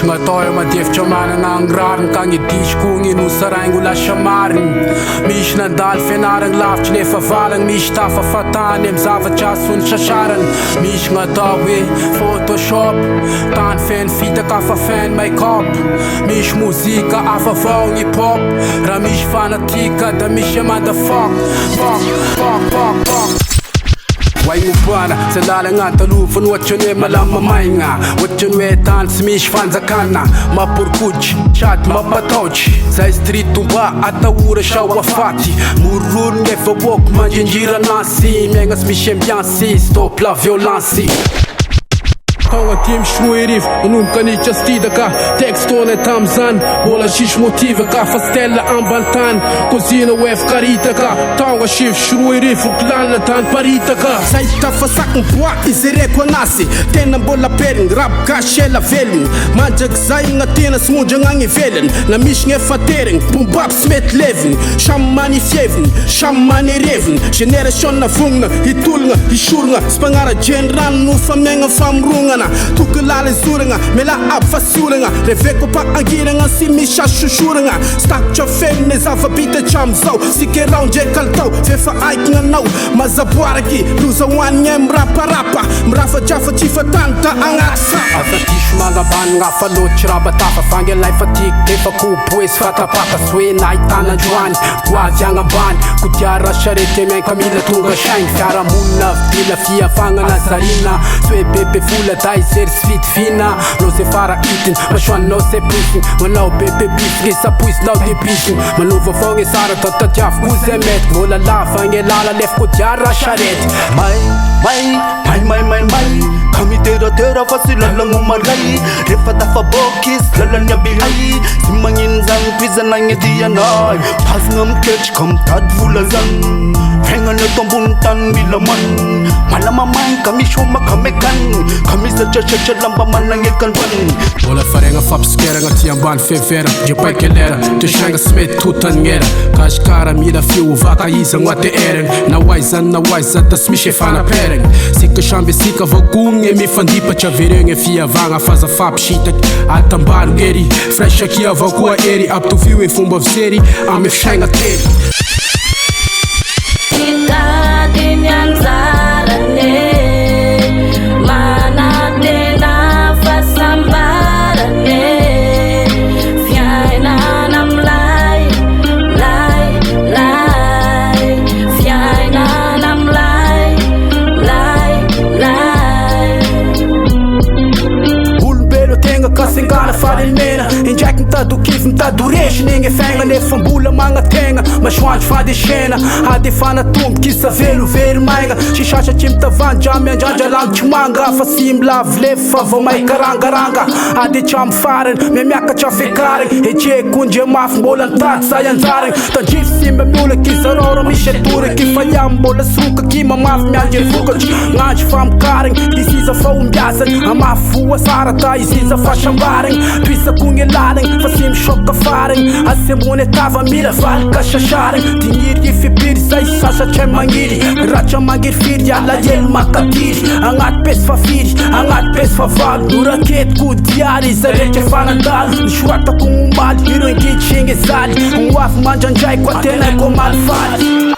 Misy gn'atao eo madefitra manana angrariny ka gny disiko gny nosaraigny ho lasa mariny. Misy nandalo fianaragny lavitry nefa valagny. Misy tafafatany amy zavatra asony sasarany. Misy gn'atao hoe photoshop, tany feny fitaka afa feny make-up. Misy mozika afa vao gny pop. Raha misy fanatika da misy amanda fuck. Waingupana selalanga talufan wachone malama mainga wachone tan smish fanzakana mapurkuch chat mapatoch sai street tumba ataura shawafati murun nefa walk manjinjira nasi menga smish ambiance stop la violence. Kanga tim shmuirif unum kanicha stidaka textone tamzan bola shish motiva ka fastella ambaltan cozinha wef karitaka tanga shif shmuirif uklala tan paritaka sai tafasak mpwa izere kwa nasi tena bola perin rap ka shela velin manjak zai ngatina smuja ngangi velen na mish ngefatering bumbap smet levin shamani fievin shamani revin generation na vungna hitulnga hishurnga spangara general nu famenga famrunga tukulale suranga mela abfasuranga reveko pa angiranga si misha shushuranga stack cho femne zavabita chamzau sike round je kaltau fefa aikna nau mazabuaraki luza wanye mrapa mrafa jafa chifa tanta angasa afatish manga ban nga falo chiraba tafa fange life atik tefa kupues fata paka swe naitana juan wazianga ban kutiara sharete men kamila tunga shine fiara muna fila fia fanga nazarina swe pepe fula dai ser sweet fina no se fara eating mashwan no se pushing manau pepe bisri sa puis now de bising manuva fonge sara tata jaf uzemet mola la fange lala lef kutiara sharet mai kami tera fasila lang umaray refata fa bokis lalan niya bihay simangin zang pizza na ngitiyanay pas ngam catch kam tad vulazang hengan na tombuntan bilaman malamamay kami shuma kamekan kami sa chacha lamba manangikan ban bola farenga fapskera nga tiamban fevera je pai kelera te shanga smet tutan ngera kashkara mila fiu vaka isa ngwate eren na waisa ta smishe fana pereng sika shambe sika vogunge mi fandipa chaverenge fia vanga faza fap shita atambar ngeri fresh aqui a vokua eri up to view e fumba vseri ame shanga teri Singana fahalemana injecting tadu kivim tadu resh ninguém fenga nefambula manga tenga mas wanch fadi shena hadi fana tumb kisa velo maiga shishacha chimta van jamia janja lang chumanga fasim lav lefa vamai karanga hadi cham faren me miaka chafekaren eche kunje maf bolan tat sayanzaren tanjif simbe mula kisaroro misheture kifayam bola suka kima maf mianje fukach ngaj fam karen this is a phone jasen amafu sara ta this is a fashion twisa kungelarem fasim choca farem a semone tava mira valka shasharem dinheiro de fibir sai sasa che mangiri racha mangir fir ala yel makatiri angat pes fafiri angat pes faval duraket ku diari zareche fanandal shwata com mal hiro em que chingue sali waf manjanjai com atena com malfali